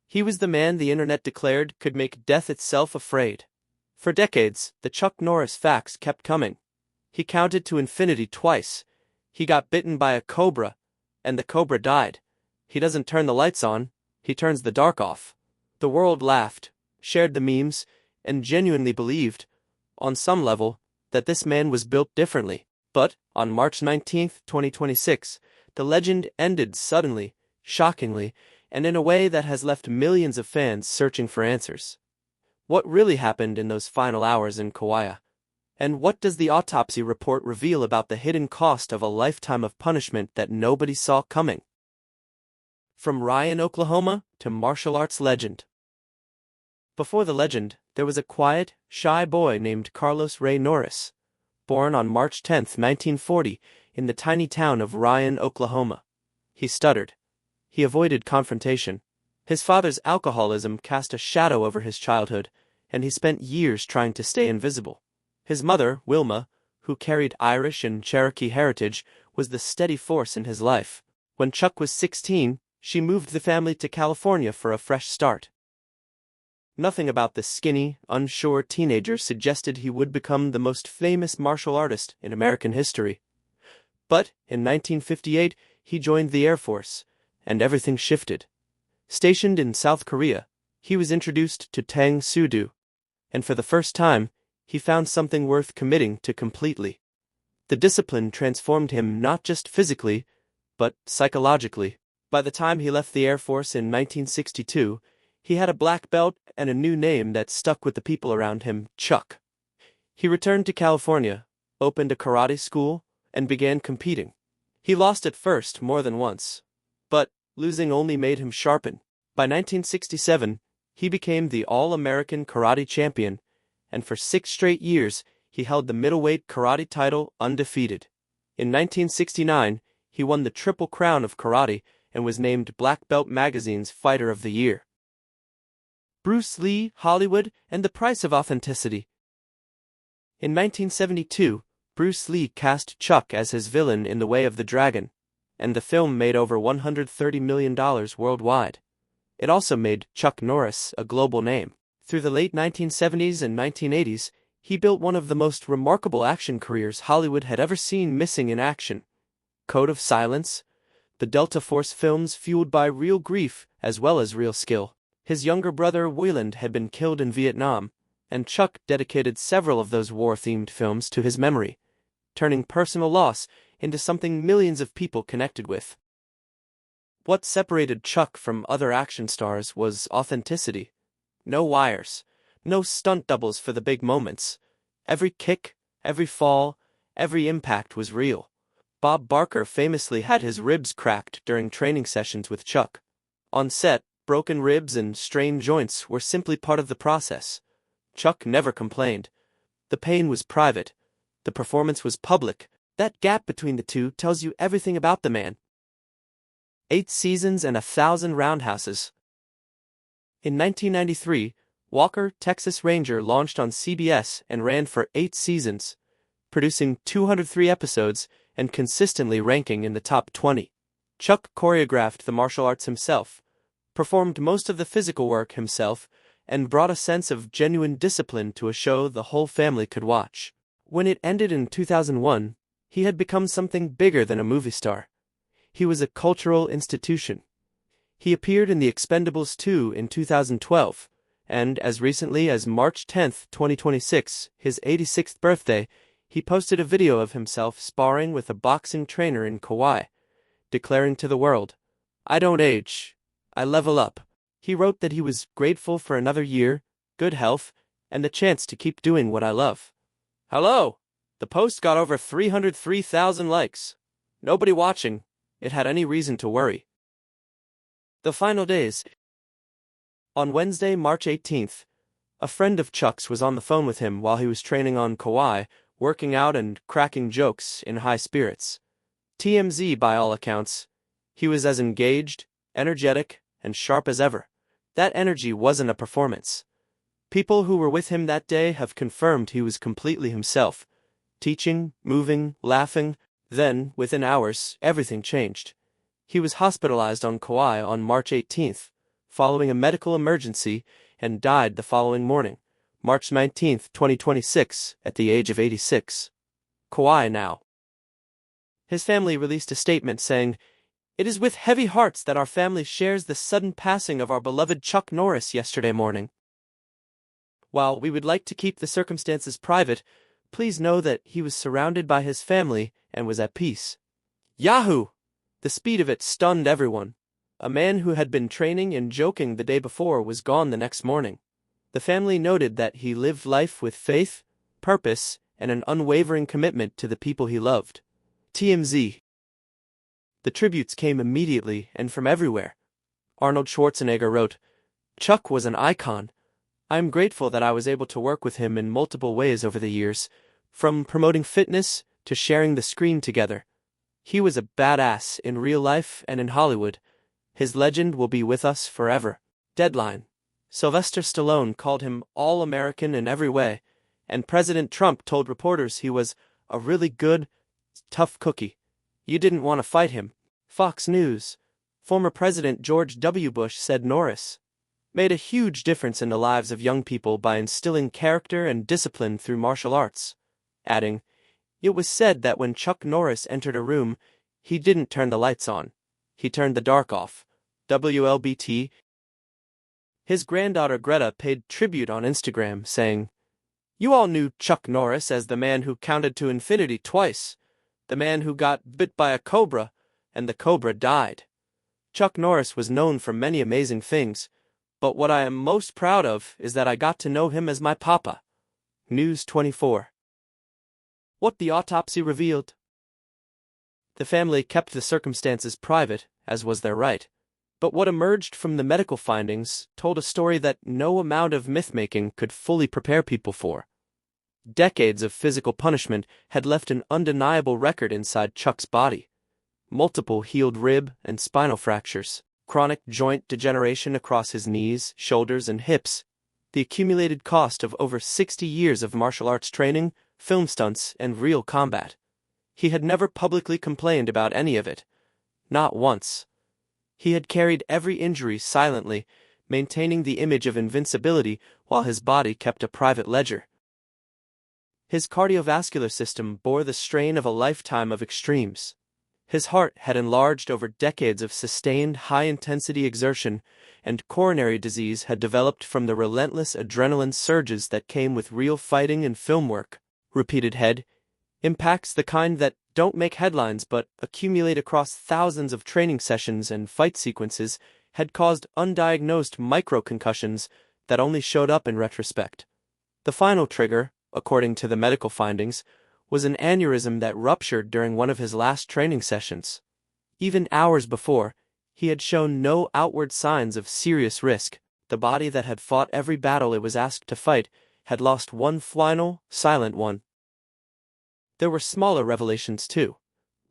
He was the man the internet declared could make death itself afraid. For decades, the Chuck Norris facts kept coming. He counted to infinity twice. He got bitten by a cobra, and the cobra died. He doesn't turn the lights on, he turns the dark off. The world laughed, shared the memes, and genuinely believed, on some level, that this man was built differently. But, on March 19, 2026, the legend ended suddenly, shockingly, and in a way that has left millions of fans searching for answers. What really happened in those final hours in Kauai? And what does the autopsy report reveal about the hidden cost of a lifetime of punishment that nobody saw coming? From Ryan, Oklahoma, to martial arts legend. Before the legend, there was a quiet, shy boy named Carlos Ray Norris, born on March 10, 1940, in the tiny town of Ryan, Oklahoma. He stuttered. He avoided confrontation. His father's alcoholism cast a shadow over his childhood, and he spent years trying to stay invisible. His mother, Wilma, who carried Irish and Cherokee heritage, was the steady force in his life. When Chuck was 16, she moved the family to California for a fresh start. Nothing about the skinny, unsure teenager suggested he would become the most famous martial artist in American history. But, in 1958, he joined the Air Force, and everything shifted. Stationed in South Korea, he was introduced to Tang Soo Do, and for the first time, he found something worth committing to completely. The discipline transformed him not just physically, but psychologically. By the time he left the Air Force in 1962, he had a black belt and a new name that stuck with the people around him, Chuck. He returned to California, opened a karate school, and began competing. He lost at first more than once, but losing only made him sharpen. By 1967, he became the All-American Karate Champion, and for 6 straight years, he held the middleweight karate title undefeated. In 1969, he won the Triple Crown of Karate and was named Black Belt Magazine's Fighter of the Year. Bruce Lee, Hollywood, and the Price of Authenticity. In 1972, Bruce Lee cast Chuck as his villain in The Way of the Dragon, and the film made over $130 million worldwide. It also made Chuck Norris a global name. Through the late 1970s and 1980s, he built one of the most remarkable action careers Hollywood had ever seen missing in action. Code of Silence, the Delta Force films fueled by real grief as well as real skill. His younger brother Wayland had been killed in Vietnam, and Chuck dedicated several of those war-themed films to his memory, turning personal loss into something millions of people connected with. What separated Chuck from other action stars was authenticity. No wires, no stunt doubles for the big moments. Every kick, every fall, every impact was real. Bob Barker famously had his ribs cracked during training sessions with Chuck. On set, broken ribs and strained joints were simply part of the process. Chuck never complained. The pain was private. The performance was public. That gap between the two tells you everything about the man. 8 seasons and 1,000 roundhouses. In 1993, Walker, Texas Ranger launched on CBS and ran for 8 seasons, producing 203 episodes and consistently ranking in the top 20. Chuck choreographed the martial arts himself, performed most of the physical work himself, and brought a sense of genuine discipline to a show the whole family could watch. When it ended in 2001, he had become something bigger than a movie star. He was a cultural institution. He appeared in The Expendables 2 in 2012, and as recently as March 10, 2026, his 86th birthday, he posted a video of himself sparring with a boxing trainer in Kauai, declaring to the world, "I don't age, I level up." He wrote that he was grateful for another year, good health, and the chance to keep doing what I love. Hello! The post got over 303,000 likes. Nobody watching. It had any reason to worry. The final days. On Wednesday, March 18th, a friend of Chuck's was on the phone with him while he was training on Kauai, working out and cracking jokes in high spirits. TMZ, by all accounts, he was as engaged, energetic, and sharp as ever. That energy wasn't a performance. People who were with him that day have confirmed he was completely himself, teaching, moving, laughing. Then, within hours, everything changed. He was hospitalized on Kauai on March 18th, following a medical emergency and died the following morning, March 19, 2026, at the age of 86. Kauai now. His family released a statement saying, "It is with heavy hearts that our family shares the sudden passing of our beloved Chuck Norris yesterday morning. While we would like to keep the circumstances private, please know that he was surrounded by his family and was at peace." Yahoo! The speed of it stunned everyone. A man who had been training and joking the day before was gone the next morning. The family noted that he lived life with faith, purpose, and an unwavering commitment to the people he loved. TMZ. The tributes came immediately and from everywhere. Arnold Schwarzenegger wrote, "Chuck was an icon. I am grateful that I was able to work with him in multiple ways over the years, from promoting fitness to sharing the screen together. He was a badass in real life and in Hollywood. His legend will be with us forever." Deadline. Sylvester Stallone called him all-American in every way, and President Trump told reporters he was a really good, tough cookie. You didn't want to fight him. Fox News. Former President George W. Bush said Norris made a huge difference in the lives of young people by instilling character and discipline through martial arts, adding, "It was said that when Chuck Norris entered a room, he didn't turn the lights on. He turned the dark off." WLBT. His granddaughter Greta paid tribute on Instagram, saying, "You all knew Chuck Norris as the man who counted to infinity twice, the man who got bit by a cobra, and the cobra died. Chuck Norris was known for many amazing things, but what I am most proud of is that I got to know him as my papa." News 24. What the autopsy revealed. The family kept the circumstances private, as was their right, but what emerged from the medical findings told a story that no amount of myth-making could fully prepare people for. Decades of physical punishment had left an undeniable record inside Chuck's body. Multiple healed rib and spinal fractures, chronic joint degeneration across his knees, shoulders, and hips, the accumulated cost of over 60 years of martial arts training, film stunts, and real combat. He had never publicly complained about any of it. Not once. He had carried every injury silently, maintaining the image of invincibility while his body kept a private ledger. His cardiovascular system bore the strain of a lifetime of extremes. His heart had enlarged over decades of sustained high-intensity exertion, and coronary disease had developed from the relentless adrenaline surges that came with real fighting and film work. Repeated head impacts, the kind that don't make headlines but accumulate across thousands of training sessions and fight sequences, had caused undiagnosed microconcussions that only showed up in retrospect. The final trigger, according to the medical findings, was an aneurysm that ruptured during one of his last training sessions. Even hours before, he had shown no outward signs of serious risk. The body that had fought every battle it was asked to fight had lost one final, silent one. There were smaller revelations too.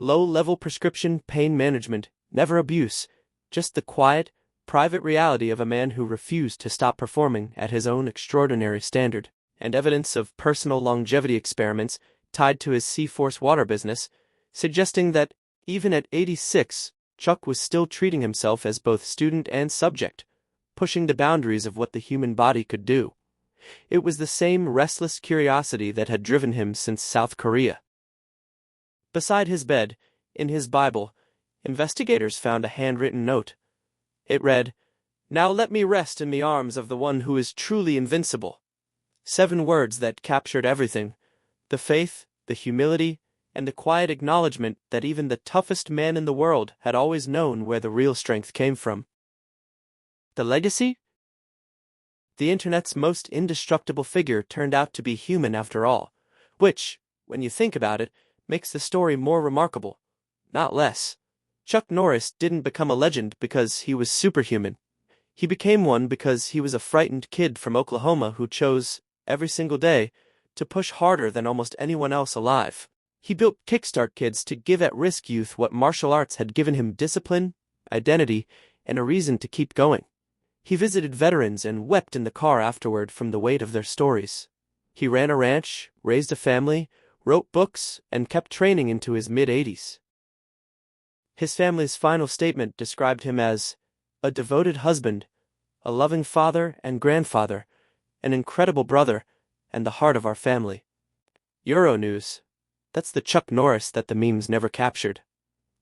Low-level prescription pain management, never abuse, just the quiet, private reality of a man who refused to stop performing at his own extraordinary standard, and evidence of personal longevity experiments tied to his Sea-Force water business, suggesting that, even at 86, Chuck was still treating himself as both student and subject, pushing the boundaries of what the human body could do. It was the same restless curiosity that had driven him since South Korea. Beside his bed, in his Bible, investigators found a handwritten note. It read, "Now let me rest in the arms of the one who is truly invincible." 7 words that captured everything: the faith, the humility, and the quiet acknowledgement that even the toughest man in the world had always known where the real strength came from. The legacy? The internet's most indestructible figure turned out to be human after all, which, when you think about it, makes the story more remarkable, not less. Chuck Norris didn't become a legend because he was superhuman. He became one because he was a frightened kid from Oklahoma who chose, every single day, to push harder than almost anyone else alive. He built Kickstart Kids to give at-risk youth what martial arts had given him: discipline, identity, and a reason to keep going. He visited veterans and wept in the car afterward from the weight of their stories. He ran a ranch, raised a family, wrote books, and kept training into his mid-80s. His family's final statement described him as a devoted husband, a loving father and grandfather, an incredible brother, and the heart of our family. Euronews. That's the Chuck Norris that the memes never captured.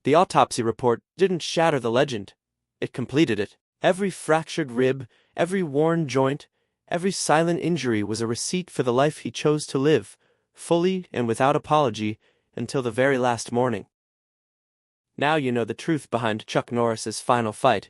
The autopsy report didn't shatter the legend. It completed it. Every fractured rib, every worn joint, every silent injury was a receipt for the life he chose to live, fully and without apology, until the very last morning. Now you know the truth behind Chuck Norris's final fight.